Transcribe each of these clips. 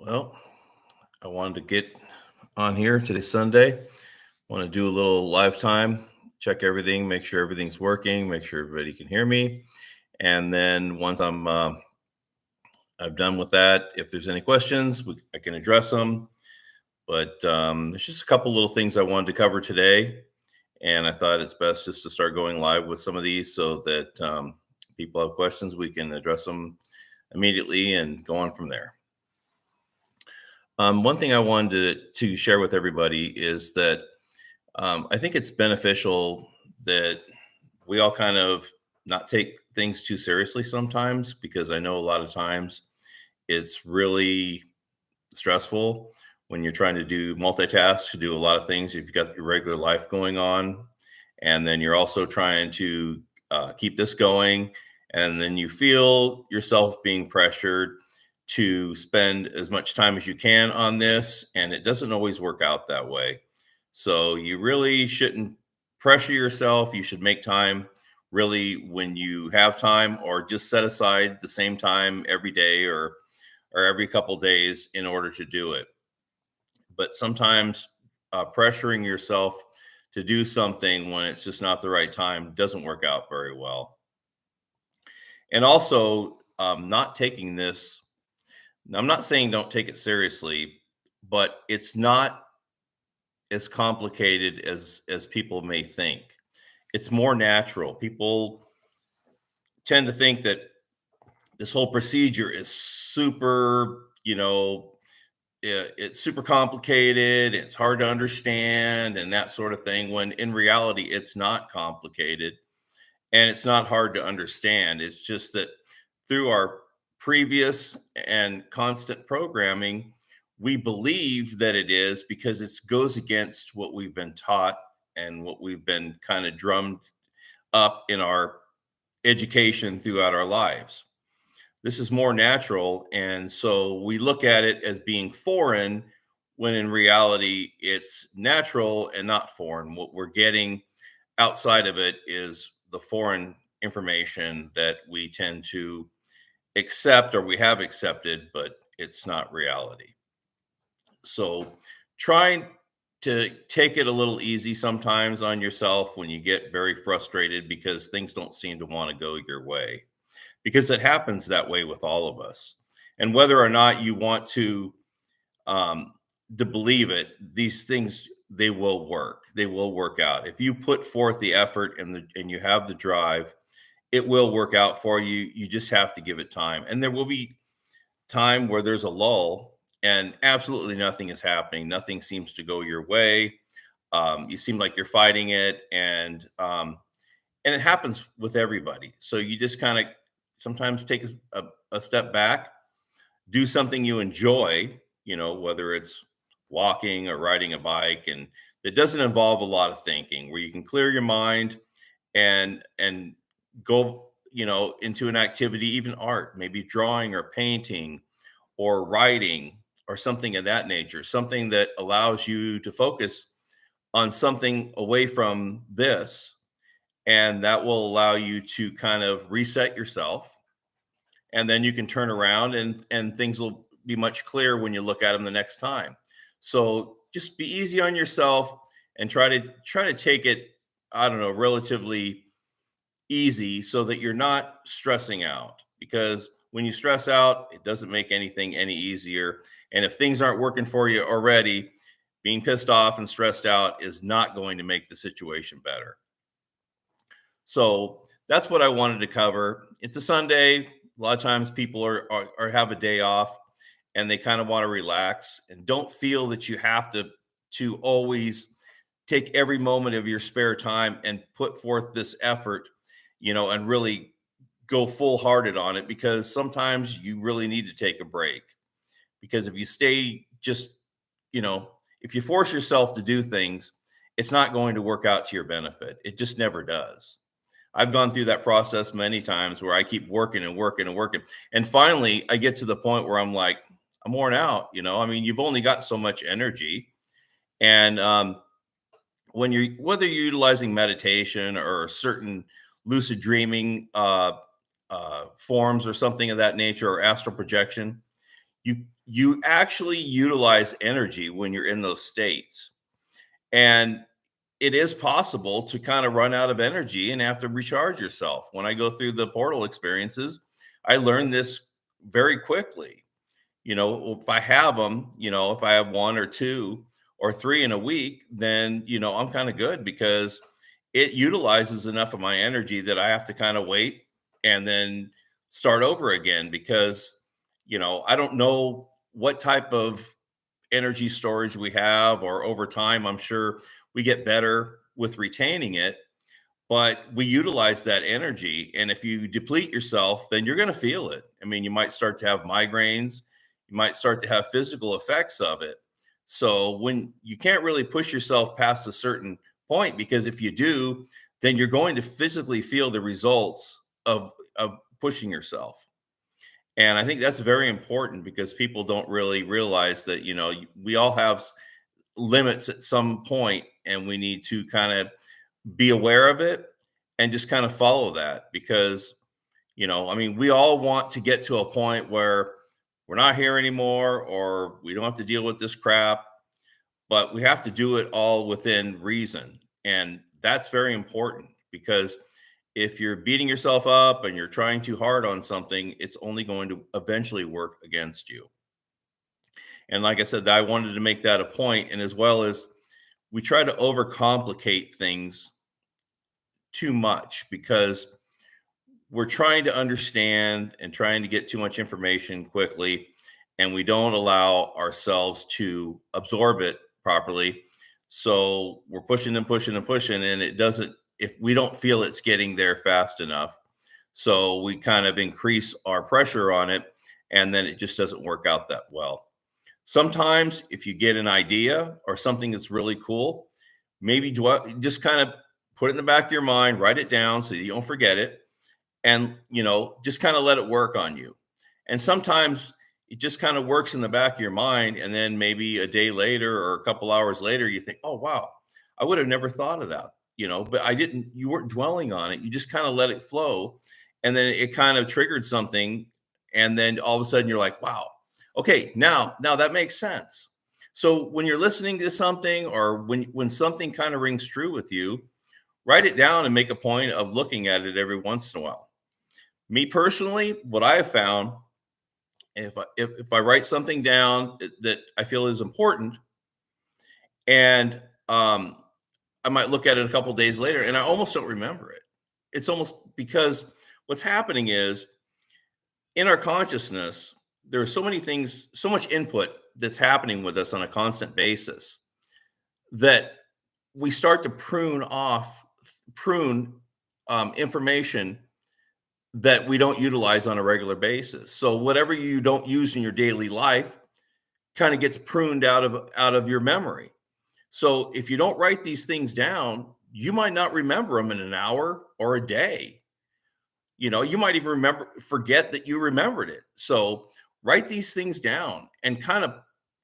Well, I wanted to get on here today, Sunday. Want to do a little live time, check everything, make sure everything's working, make sure everybody can hear me. And then once I'm done with that, if there's any questions, I can address them. But there's just a couple little things I wanted to cover today. And I thought it's best just to start going live with some of these so that people have questions, we can address them immediately and go on from there. One thing I wanted to share with everybody is that I think it's beneficial that we all kind of not take things too seriously sometimes, because I know a lot of times it's really stressful when you're trying to do multitask, to do a lot of things. If you've got your regular life going on, and then you're also trying to keep this going, and then you feel yourself being pressured to spend as much time as you can on this, and it doesn't always work out that way. So you really shouldn't pressure yourself. You should make time really when you have time, or just set aside the same time every day, or every couple days in order to do it. But sometimes pressuring yourself to do something when it's just not the right time doesn't work out very well. And also, not taking this, I'm not saying don't take it seriously, but it's not as complicated as people may think. It's more natural. People tend to think that this whole procedure is super, it's super complicated, it's hard to understand, and that sort of thing, when in reality it's not complicated and it's not hard to understand. It's just that through our previous and constant programming, we believe that it is, because it goes against what we've been taught and what we've been kind of drummed up in our education throughout our lives. This is more natural. And so we look at it as being foreign, when in reality it's natural and not foreign. What we're getting outside of it is the foreign information that we tend to accept, or we have accepted, but it's not reality. So trying to take it a little easy sometimes on yourself when you get very frustrated because things don't seem to want to go your way, because it happens that way with all of us. And whether or not you want um, to believe it, these things, they will work. They will work out if you put forth the effort and you have the drive. It will work out for you. You just have to give it time, and there will be time where there's a lull and absolutely nothing is happening. Nothing seems to go your way. You seem like you're fighting it, and it happens with everybody. So you just kind of sometimes take a step back, do something you enjoy, whether it's walking or riding a bike, and that doesn't involve a lot of thinking, where you can clear your mind and go, into an activity, even art, maybe drawing or painting or writing or something of that nature, something that allows you to focus on something away from this, and that will allow you to kind of reset yourself, and then you can turn around and things will be much clearer when you look at them the next time. So just be easy on yourself, and try to take it, I don't know, relatively easy, so that you're not stressing out, because when you stress out, it doesn't make anything any easier. And if things aren't working for you already, being pissed off and stressed out is not going to make the situation better. So that's what I wanted to cover. It's a Sunday. A lot of times people are have a day off, and they kind of want to relax, and don't feel that you have to always take every moment of your spare time and put forth this effort, and really go full hearted on it, because sometimes you really need to take a break. Because if you stay just, if you force yourself to do things, it's not going to work out to your benefit. It just never does. I've gone through that process many times, where I keep working and working and working. And finally, I get to the point where I'm like, I'm worn out. I mean, you've only got so much energy. And when whether you're utilizing meditation or certain lucid dreaming forms or something of that nature, or astral projection, you actually utilize energy when you're in those states. And it is possible to kind of run out of energy and have to recharge yourself. When I go through the portal experiences, I learned this very quickly. If I have them, if I have one or two or three in a week, then, I'm kind of good because it utilizes enough of my energy that I have to kind of wait and then start over again because, I don't know what type of energy storage we have, or over time, I'm sure we get better with retaining it, but we utilize that energy. And if you deplete yourself, then you're going to feel it. I mean, you might start to have migraines, you might start to have physical effects of it. So when you can't really push yourself past a certain point, because if you do, then you're going to physically feel the results of pushing yourself. And I think that's very important because people don't really realize that, we all have limits at some point, and we need to kind of be aware of it and just kind of follow that because, I mean, we all want to get to a point where we're not here anymore or we don't have to deal with this crap, but we have to do it all within reason. And that's very important because if you're beating yourself up and you're trying too hard on something, it's only going to eventually work against you. And like I said, I wanted to make that a point. And as well as we try to overcomplicate things too much because we're trying to understand and trying to get too much information quickly, and we don't allow ourselves to absorb it properly. So we're pushing and pushing and pushing, and it doesn't, if we don't feel it's getting there fast enough. So we kind of increase our pressure on it, and then it just doesn't work out that well. Sometimes, if you get an idea or something that's really cool, maybe just kind of put it in the back of your mind, write it down so you don't forget it, and just kind of let it work on you. And sometimes it just kind of works in the back of your mind, and then maybe a day later or a couple hours later you think, oh wow, I would have never thought of that, but I didn't, you weren't dwelling on it, you just kind of let it flow, and then it kind of triggered something, and then all of a sudden you're like, wow, okay, now that makes sense. So when you're listening to something, or when something kind of rings true with you, write it down and make a point of looking at it every once in a while. Me personally, what I have found, if I write something down that I feel is important, and I might look at it a couple days later and I almost don't remember it. It's almost because what's happening is in our consciousness, there are so many things, so much input that's happening with us on a constant basis that we start to prune information that we don't utilize on a regular basis. So whatever you don't use in your daily life kind of gets pruned out of your memory. So if you don't write these things down, you might not remember them in an hour or a day. You might even forget that you remembered it. So write these things down and kind of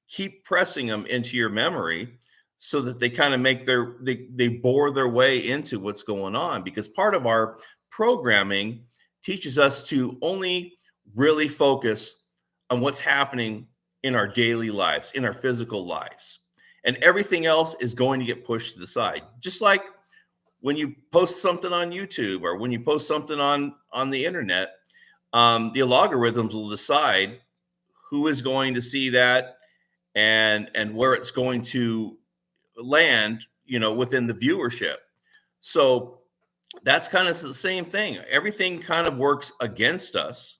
keep pressing them into your memory so that they kind of they bore their way into what's going on, because part of our programming teaches us to only really focus on what's happening in our daily lives, in our physical lives. And everything else is going to get pushed to the side. Just like when you post something on YouTube or when you post something on the internet, the algorithms will decide who is going to see that and where it's going to land, within the viewership. So that's kind of the same thing. Everything kind of works against us.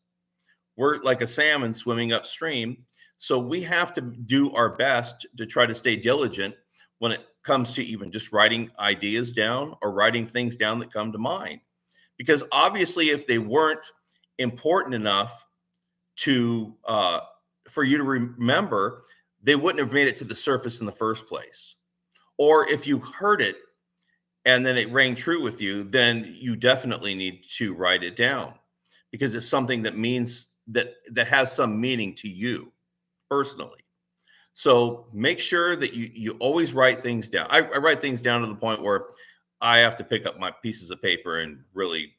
We're like a salmon swimming upstream. So we have to do our best to try to stay diligent when it comes to even just writing ideas down or writing things down that come to mind. Because obviously, if they weren't important enough to for you to remember, they wouldn't have made it to the surface in the first place. Or if you heard it and then it rang true with you, then you definitely need to write it down because it's something that means that has some meaning to you personally. So make sure that you always write things down. I write things down to the point where I have to pick up my pieces of paper and really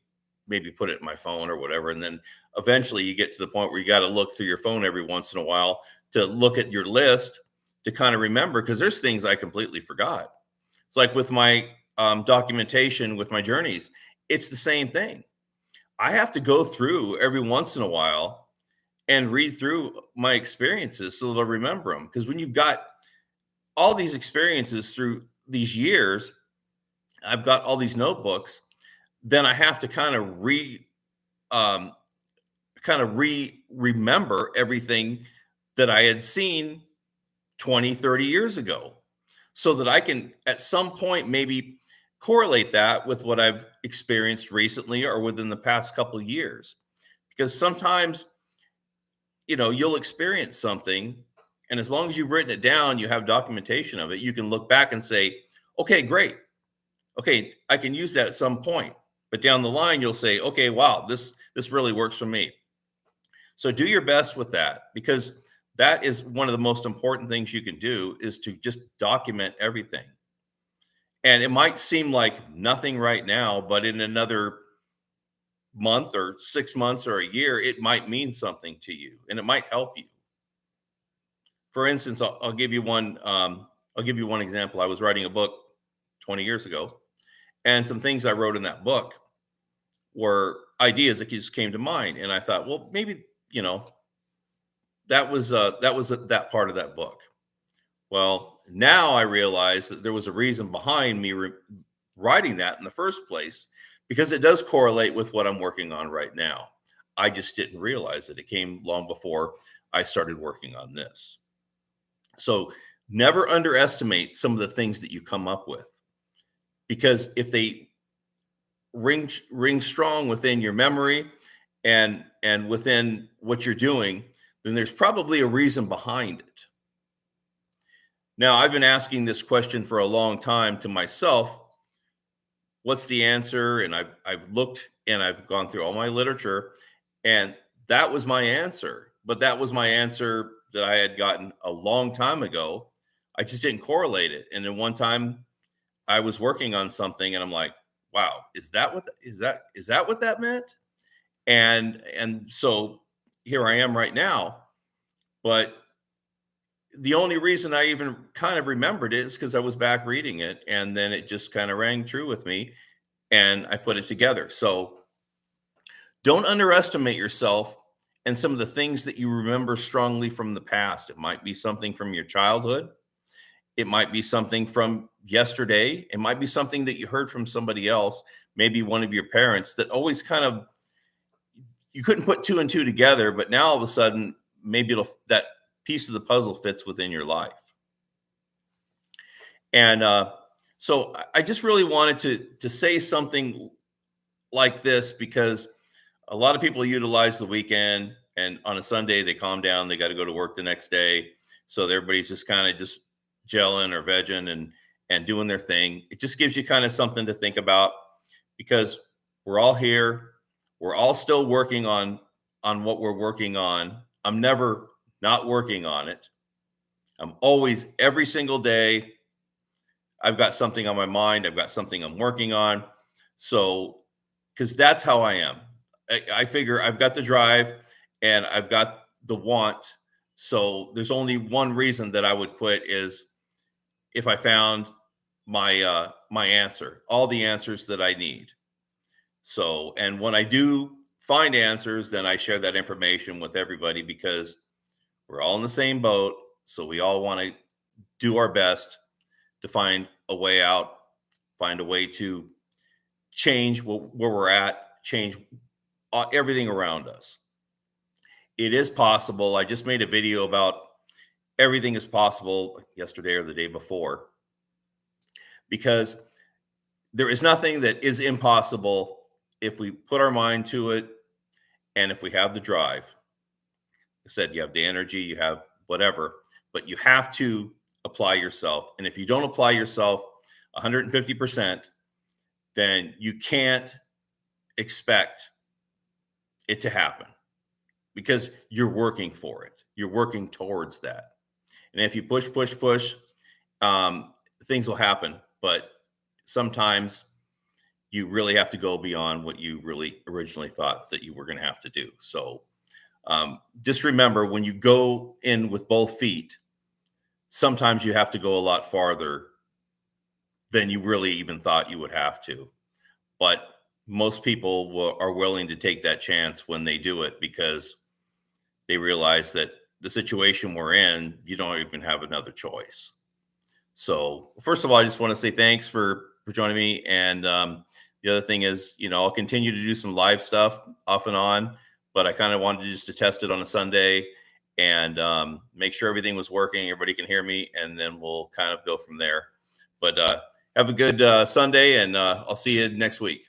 maybe put it in my phone or whatever. And then eventually you get to the point where you got to look through your phone every once in a while to look at your list to kind of remember, because there's things I completely forgot. It's like with my documentation with my journeys, it's the same thing. I have to go through every once in a while and read through my experiences so that I remember them. Because when you've got all these experiences through these years, I've got all these notebooks, then I have to um, remember everything that I had seen 20, 30 years ago, so that I can at some point maybe correlate that with what I've experienced recently or within the past couple of years. Because sometimes, you'll experience something, and as long as you've written it down, you have documentation of it, you can look back and say, okay, great. Okay, I can use that at some point. But down the line, you'll say, okay, wow, this really works for me. So do your best with that, because that is one of the most important things you can do, is to just document everything. And it might seem like nothing right now, but in another month or 6 months or a year, it might mean something to you and it might help you. For instance, I'll give you one. I'll give you one example. I was writing a book 20 years ago, and some things I wrote in that book were ideas that just came to mind, and I thought, well, maybe that part of that book. Well, now I realize that there was a reason behind me writing that in the first place, because it does correlate with what I'm working on right now. I just didn't realize that it came long before I started working on this. So never underestimate some of the things that you come up with, because if they ring strong within your memory and within what you're doing, then there's probably a reason behind it. Now, I've been asking this question for a long time to myself. What's the answer? And I've looked and I've gone through all my literature, and that was my answer. But that was my answer that I had gotten a long time ago. I just didn't correlate it. And then one time I was working on something and I'm like, wow, is that what that meant? And so here I am right now. But the only reason I even kind of remembered it is because I was back reading it, and then it just kind of rang true with me, and I put it together. So don't underestimate yourself and some of the things that you remember strongly from the past. It might be something from your childhood. It might be something from yesterday. It might be something that you heard from somebody else, maybe one of your parents, that always kind of, you couldn't put two and two together, but now all of a sudden, maybe that piece of the puzzle fits within your life. And so I just really wanted to say something like this, because a lot of people utilize the weekend, and on a Sunday they calm down, they got to go to work the next day. So everybody's just kind of just gelling or vegging and doing their thing. It just gives you kind of something to think about, because we're all here. We're all still working on what we're working on. I'm never not working on it. I'm always, every single day, I've got something on my mind. I've got something I'm working on. So, because that's how I am. I figure I've got the drive and I've got the want. So there's only one reason that I would quit, is if I found my answer, all the answers that I need. So, and when I do find answers, then I share that information with everybody, because we're all in the same boat. So we all want to do our best to find a way out, find a way to change where we're at, change everything around us. It is possible. I just made a video about everything is possible yesterday or the day before, because there is nothing that is impossible if we put our mind to it and if we have the drive. I said, you have the energy, you have whatever, but you have to apply yourself. And if you don't apply yourself 150%, then you can't expect it to happen, because you're working for it. You're working towards that. And if you push, things will happen. But sometimes you really have to go beyond what you really originally thought that you were going to have to do. So just remember, when you go in with both feet, sometimes you have to go a lot farther than you really even thought you would have to. But most people are willing to take that chance when they do it, because they realize that the situation we're in, you don't even have another choice. So, first of all, I just want to say thanks for joining me. And the other thing is, I'll continue to do some live stuff off and on, but I kind of wanted just to test it on a Sunday and make sure everything was working, everybody can hear me, and then we'll kind of go from there. But have a good Sunday, and I'll see you next week.